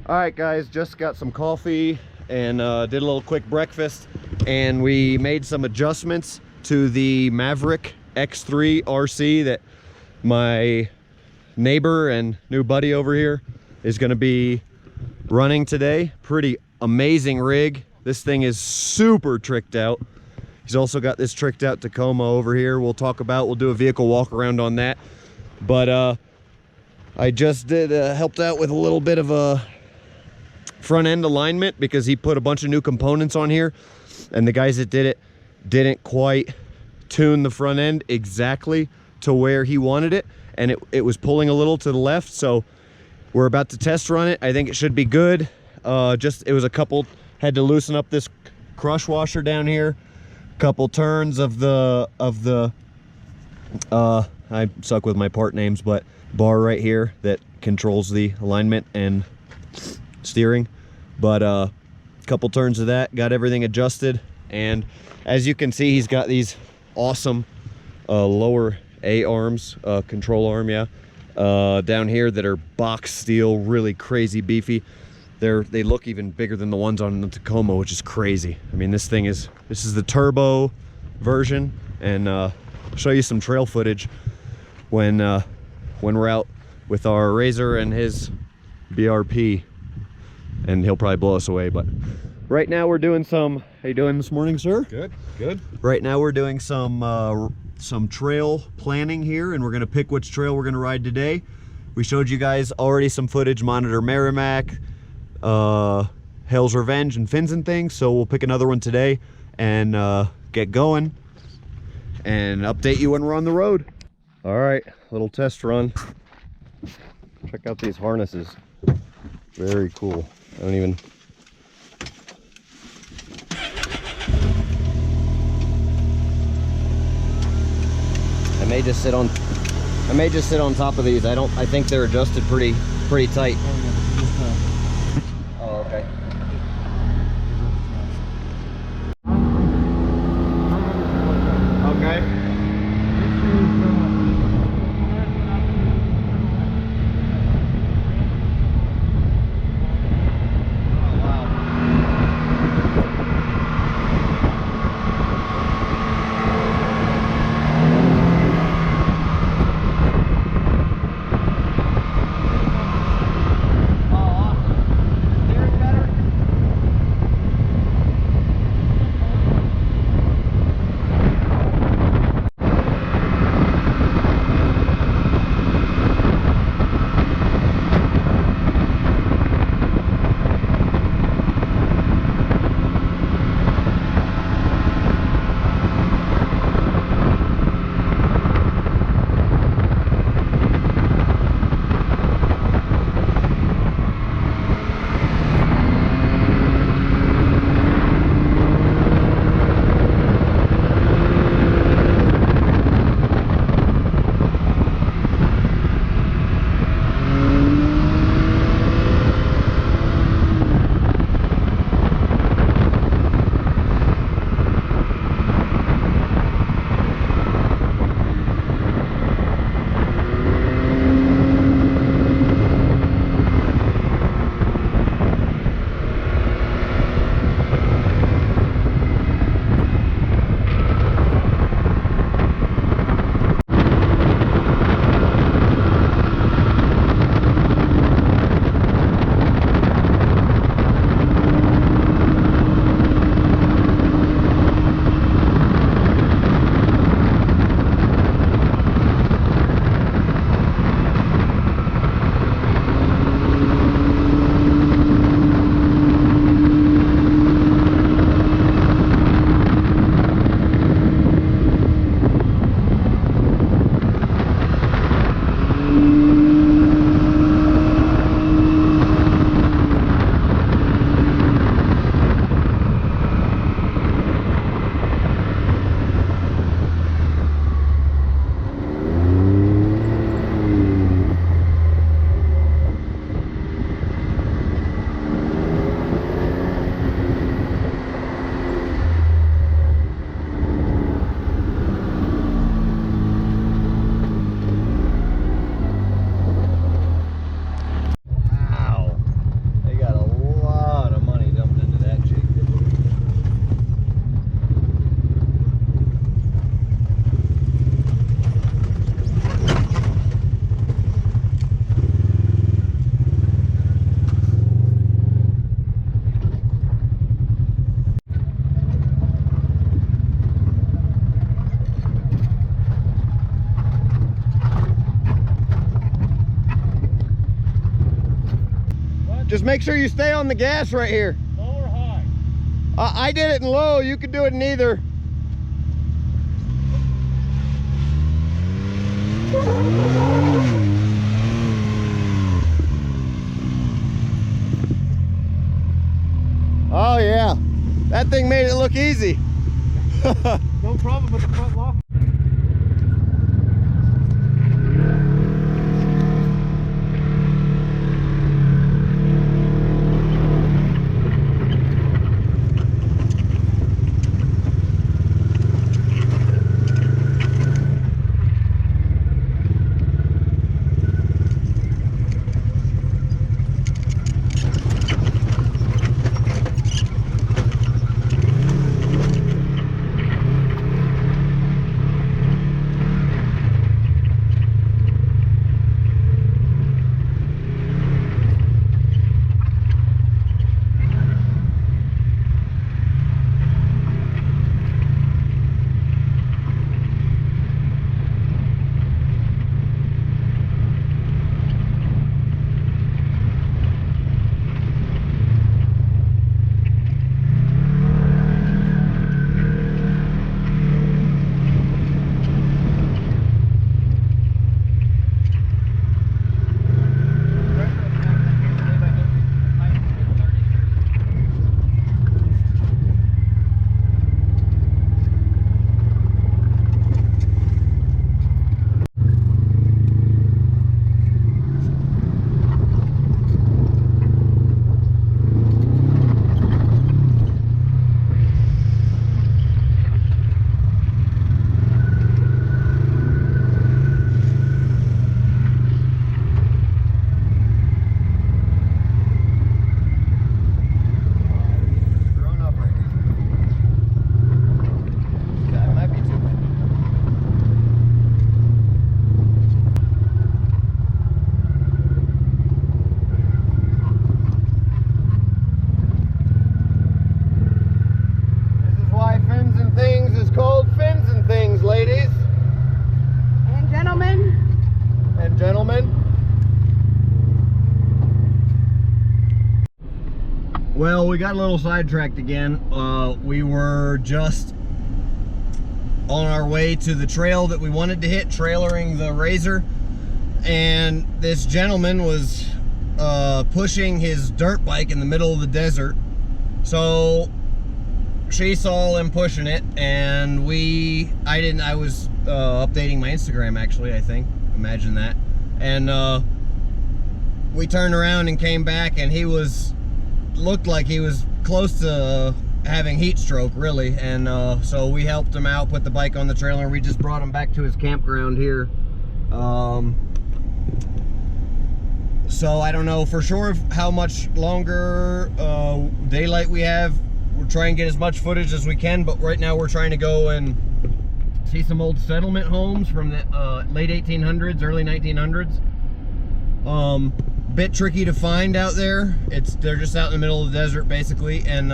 All right, guys, just got some coffee and did a little quick breakfast, and we made some adjustments to the Maverick X3 RC that my neighbor and new buddy over here is going to be running today. Pretty amazing rig. This thing is super tricked out. He's also got this tricked out Tacoma over here we'll do a vehicle walk around on that. But I just helped out with a little bit of a front end alignment because he put a bunch of new components on here, and the guys that did it didn't quite tune the front end exactly to where he wanted it, and it was pulling a little to the left. So we're about to test run it. I think it should be good. It was a couple, had to loosen up this crush washer down here, couple turns of the I suck with my part names, but bar right here that controls the alignment and steering. But a couple turns of that, got everything adjusted, and as you can see, he's got these awesome lower A arms, control arm, down here that are box steel, really crazy beefy. They look even bigger than the ones on the Tacoma, which is crazy. I mean, this is the turbo version, and I'll show you some trail footage when we're out with our Razor and his BRP, and he'll probably blow us away. But right now we're doing some, how you doing this morning, sir? Good, good. Right now we're doing some trail planning here, and we're gonna pick which trail we're gonna ride today. We showed you guys already some footage, Monitor Merrimack, Hell's Revenge, and Fins and things, so we'll pick another one today and get going and update you when we're on the road. All right, little test run. Check out these harnesses. Very cool. I may just sit on top of these. I think they're adjusted pretty tight. Oh, okay. Okay. Just make sure you stay on the gas right here. Low or high? I did it in low. You could do it in either. Oh yeah, that thing made it look easy. No problem with the front lock. Well, we got a little sidetracked again. We were just on our way to the trail that we wanted to hit, trailering the Razor, and this gentleman was pushing his dirt bike in the middle of the desert. So she saw him pushing it, and I was updating my Instagram, actually, I think. Imagine that. And we turned around and came back, and he looked like he was close to having heat stroke, really. And so we helped him out, put the bike on the trailer, and we just brought him back to his campground here. So I don't know for sure how much longer daylight we have. We're trying to get as much footage as we can, but right now we're trying to go and see some old settlement homes from the late 1800s, early 1900s. Bit tricky to find out there. They're just out in the middle of the desert, basically, and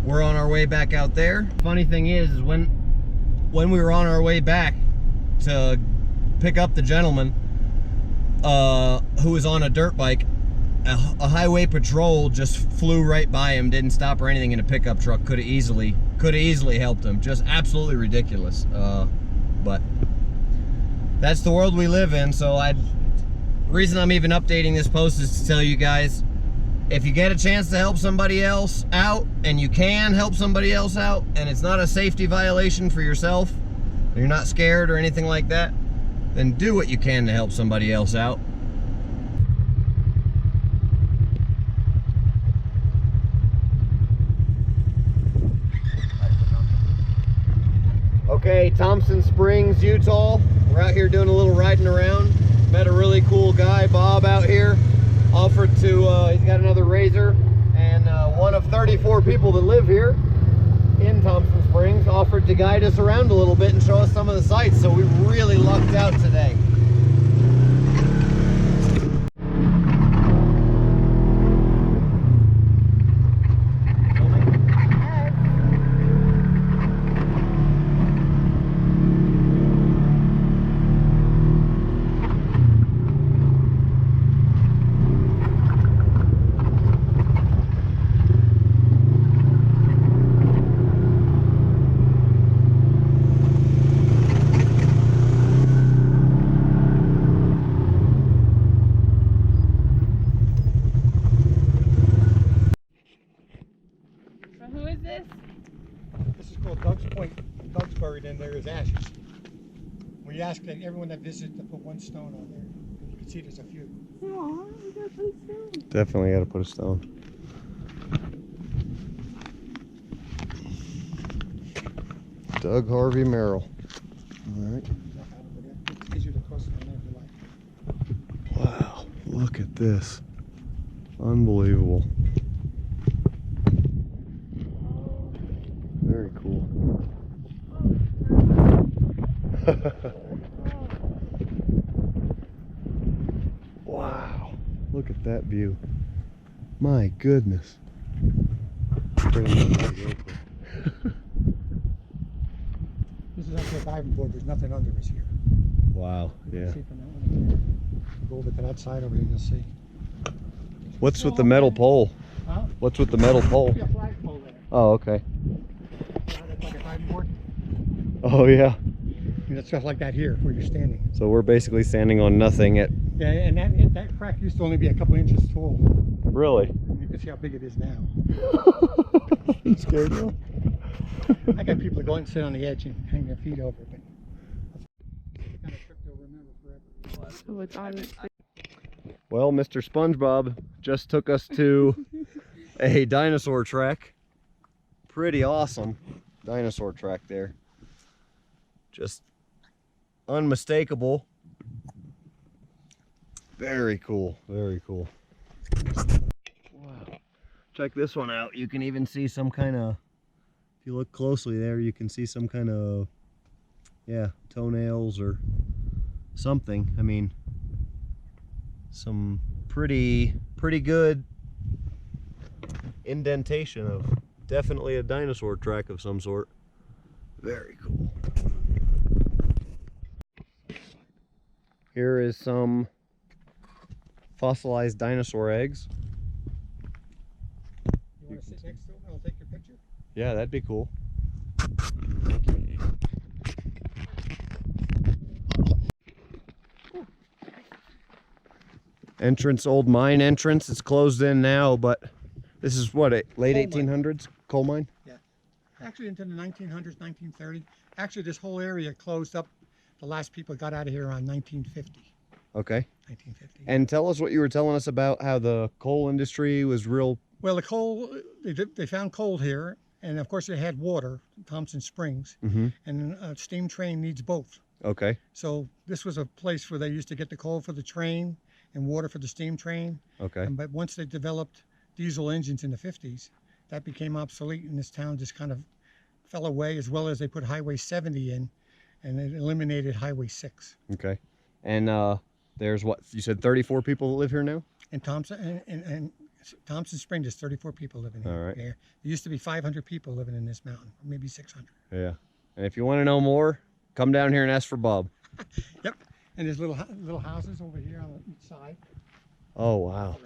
we're on our way back out there. Funny thing is when we were on our way back to pick up the gentleman who was on a dirt bike, a highway patrol just flew right by him, didn't stop or anything, in a pickup truck. Could have easily helped him. Just absolutely ridiculous. But that's the world we live in. So the reason I'm even updating this post is to tell you guys, if you get a chance to help somebody else out, and you can help somebody else out, and it's not a safety violation for yourself, and you're not scared or anything like that, then do what you can to help somebody else out. Okay, Thompson Springs, Utah. We're out here doing a little riding around. Met a really cool guy, Bob, out here. Offered to, he's got another Razor, and one of 34 people that live here in Thompson Springs offered to guide us around a little bit and show us some of the sights, so we really lucked out today. point Doug's buried in there is ashes. We asked everyone that visits to put one stone on there. You can see there's a few. Oh, we gotta put a stone. Definitely got to put a stone. Doug Harvey Merrill. All right. It's easier to cross it on there if you like. Wow, look at this. Unbelievable. Very cool. Wow, look at that view. My goodness. Bring that light real quick. This is actually a diving board. There's nothing under us here. Wow, You yeah. can see from that one over there. Go over to that side over here, you'll see. What's with the metal pole? Huh? What's with the metal pole? There'll be a flagpole there. Oh, okay. That's like a diving board. Oh, yeah. And it's stuff like that here where you're standing. So we're basically standing on nothing at... Yeah, and that crack used to only be a couple inches tall. Really? You can see how big it is now. You scared me? I got people that go and sit on the edge and hang their feet over, but that's the kind of trip they'll remember forever. So it's obviously Well, Mr. SpongeBob just took us to a dinosaur track. Pretty awesome dinosaur track there. Just unmistakable. Very cool, very cool. Wow. Check this one out. You can even see some kind of, if you look closely there, you can see some kind of, yeah, toenails or something. I mean, some pretty good indentation of definitely a dinosaur track of some sort. Very cool. Here is some fossilized dinosaur eggs. You want to sit next to it and I'll take your picture? Yeah, that'd be cool. Entrance, old mine entrance. It's closed in now, but this is what, late 1800s coal mine? Yeah. Actually into the 1900s, 1930. Actually, this whole area closed up. The last people got out of here around 1950. Okay. 1950. And tell us what you were telling us about how the coal industry was real. Well, the coal, they found coal here, and of course they had water, Thompson Springs, and a steam train needs both. Okay. So this was a place where they used to get the coal for the train and water for the steam train. Okay. But once they developed diesel engines in the 50s, that became obsolete, and this town just kind of fell away, as well as they put Highway 70 in, and it eliminated Highway 6. Okay. And there's what, you said 34 people that live here now? And Thompson Springs, there's 34 people living here. All right. There used to be 500 people living in this mountain, or maybe 600. Yeah. And if you want to know more, come down here and ask for Bob. Yep. And there's little houses over here on each side. Oh, wow.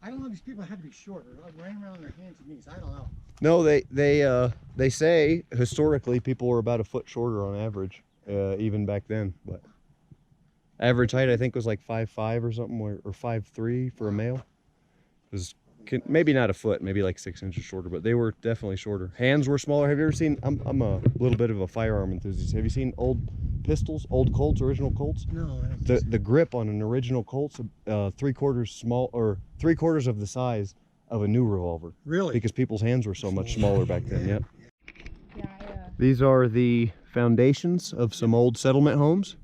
I don't know, these people had to be shorter. Like running around on their hands and knees. I don't know. No, they say historically people were about a foot shorter on average, even back then. But average height I think was like 5'5" or something, or 5'3" for a male. It was maybe not a foot, maybe like 6 inches shorter, but they were definitely shorter. Hands were smaller. Have you ever seen? I'm a little bit of a firearm enthusiast. Have you seen old pistols, old Colts, original Colts? No, I don't think so. The grip on an original Colt's 3/4 small, or 3/4 of the size of a new revolver. Really? Because people's hands were so much smaller back then. Yep. yeah. These are the foundations of some old settlement homes.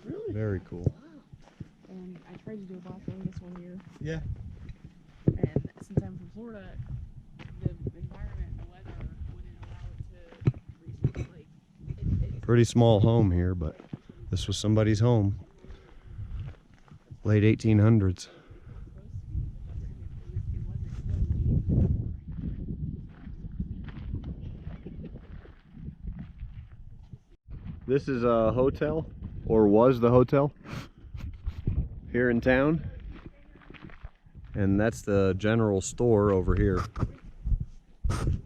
Really? Very cool. And I tried to do a block on this one year, Yeah. and since I'm from Florida, the environment, the weather wouldn't allow it to like. It's Pretty small home here, but this was somebody's home. Late 1800s. This is a hotel, or was the hotel, here in town. And that's the general store over here.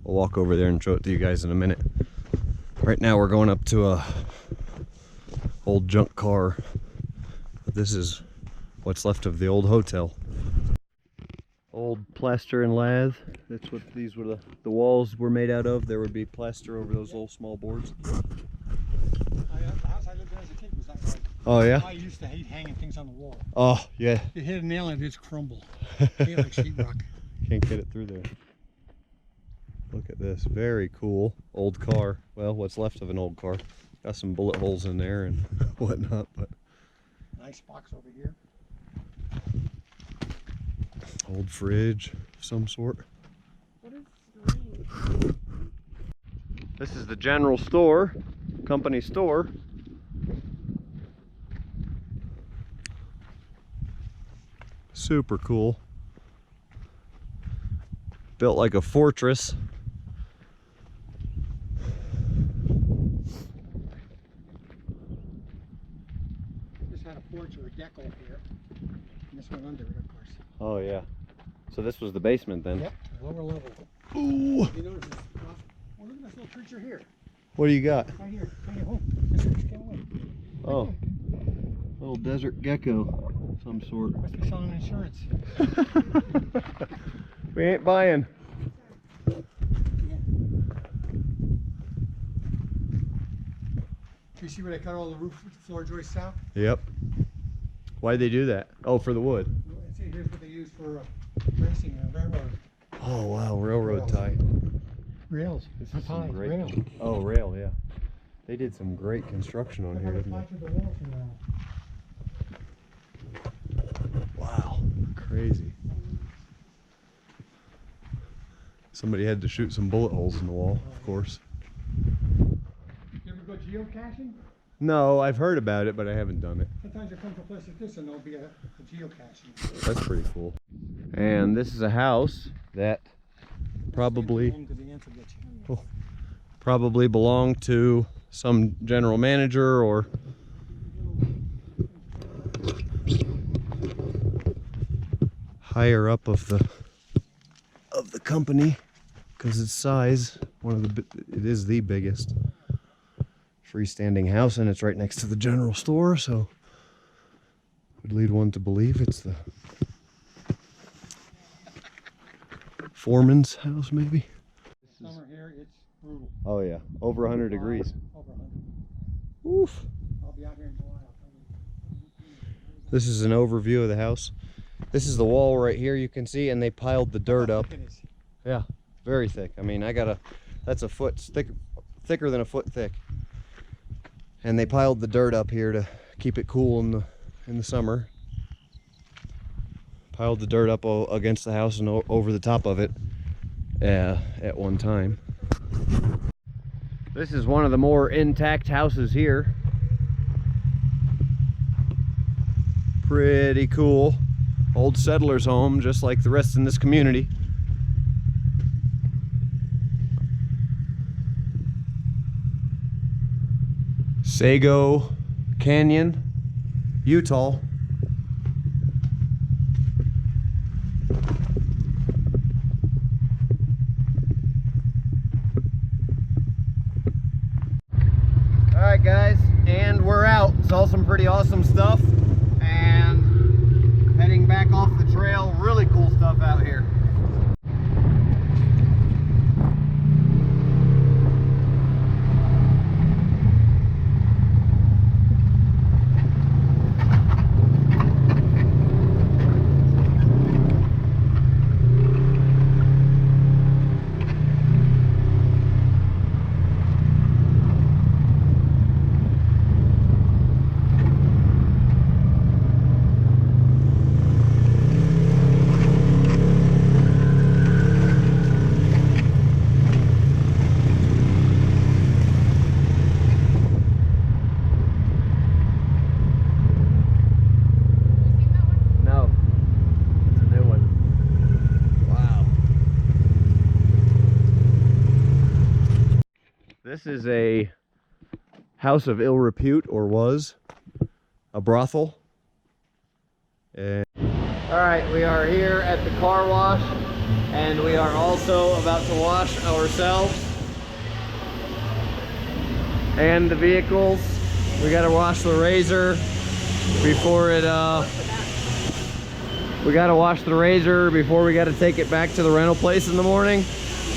We'll walk over there and show it to you guys in a minute. Right now we're going up to a old junk car. But this is what's left of the old hotel. Old plaster and lath. That's what these were the walls were made out of. There would be plaster over those little small boards. The house I lived in as a kid was that way. Oh yeah? I used to hate hanging things on the wall. Oh yeah. You hit a nail and it's crumble. Hate like sheetrock. Can't get it through there. Look at this. Very cool. Old car. Well, what's left of an old car. Got some bullet holes in there and whatnot, but Nice box over here. old fridge of some sort. What is strange? This is the general store, company store. Super cool. Built like a fortress. This had a porch or a deck over here. And this went under it, of course. Oh yeah. So this was the basement then? Yep, lower level. Ooh. You notice this? Oh, look at this little creature here. What do you got? Right here. Right here. Oh, this one's getting away. Oh. Little desert gecko of some sort. Must be selling insurance. We ain't buying. Yeah. You see where they cut all the roof floor joists out? Yep. Why'd they do that? Oh, for the wood. See, here's what they use for racing and railroad. Oh wow, railroad tie. Rails. This is Not some ties, great. rail. Oh, rail, yeah. They did some great construction on here, didn't they? The walls and, Wow, crazy. Somebody had to shoot some bullet holes in the wall, of course. You ever go geocaching? No, I've heard about it, but I haven't done it. Sometimes you come to a place like this and there'll be a geocaching. That's pretty cool. And this is a house that probably belonged to some general manager or higher up of the company, because its size, it is the biggest freestanding house, and it's right next to the general store, so would lead one to believe it's the foreman's house, maybe. Summer here, it's brutal. Oh yeah, over 100 degrees. Over 100. Oof. I'll be out here in July. I'll tell you. This is an overview of the house. This is the wall right here, you can see, and they piled the dirt How up. thick it is. Yeah, very thick. I mean, that's a foot thick, thicker than a foot thick. And they piled the dirt up here to keep it cool in the summer. Piled the dirt up against the house and over the top of it at one time. This is one of the more intact houses here. Pretty cool. Old settler's home, just like the rest in this community. Sego Canyon, Utah. Alright guys, and we're out. Saw some pretty awesome stuff and heading back off the trail. Really cool stuff out here. This is a house of ill repute, or was a brothel. All right, we are here at the car wash, and we are also about to wash ourselves and the vehicles. We got to wash the Razor before it We gotta wash the Razor before we gotta take it back to the rental place in the morning.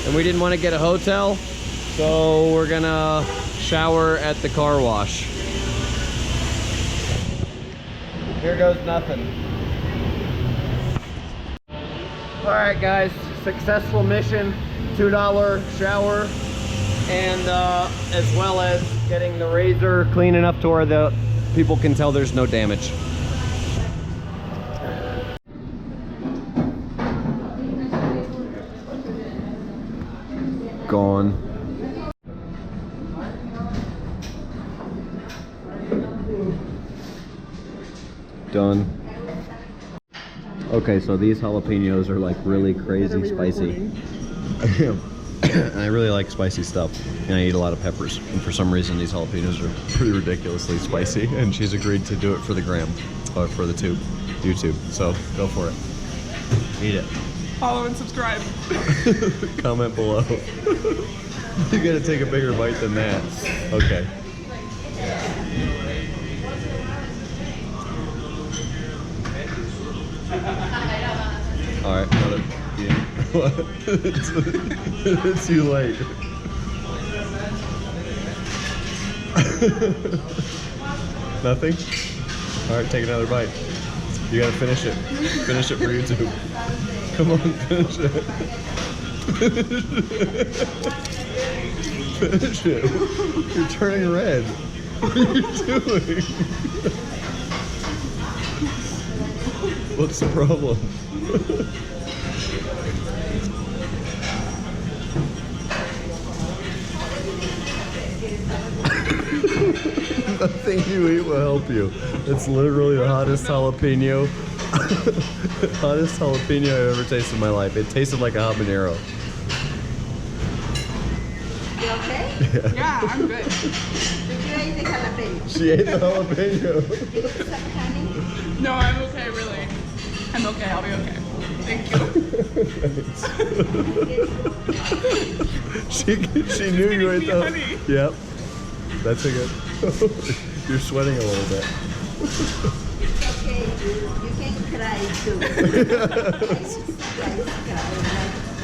And we didn't want to get a hotel, so we're gonna shower at the car wash. Here goes nothing. All right, guys, successful mission, $2 shower, and as well as getting the Razor clean enough to where the people can tell there's no damage. Gone. Done. Okay, so these jalapenos are like really crazy spicy. I really like spicy stuff, and I eat a lot of peppers. And for some reason, these jalapenos are pretty ridiculously spicy. And she's agreed to do it for the gram, or for the YouTube. So go for it. Eat it. Follow and subscribe. Comment below. You gotta take a bigger bite than that. Okay. Alright, what? It's too late. Nothing? Alright, take another bite. You gotta finish it. Finish it for YouTube. Come on, finish it. Finish it. You're turning red. What are you doing? What's the problem? Nothing you eat will help you. It's literally the hottest jalapeno. Hottest jalapeno I've ever tasted in my life. It tasted like a habanero. You okay? Yeah, I'm good. Did you eat the jalapeno? She ate the jalapeno. Did you put some honey? No, I'm okay, really. I'm okay, I'll be okay. Thank you. She knew you ate the. Honey. Yep. That's a good. You're sweating a little bit. Okay, you can cry too.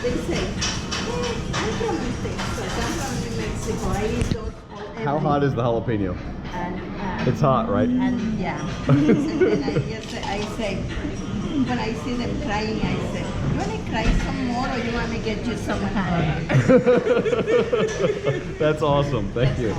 They say, hey, I'm from Texas, I'm from New Mexico. I eat those all every How hot is the jalapeno? And, It's hot, right? and yeah. And then I say, when I see them crying, I say, you want to cry some more or you want me to get you some honey? That's awesome. Thank you.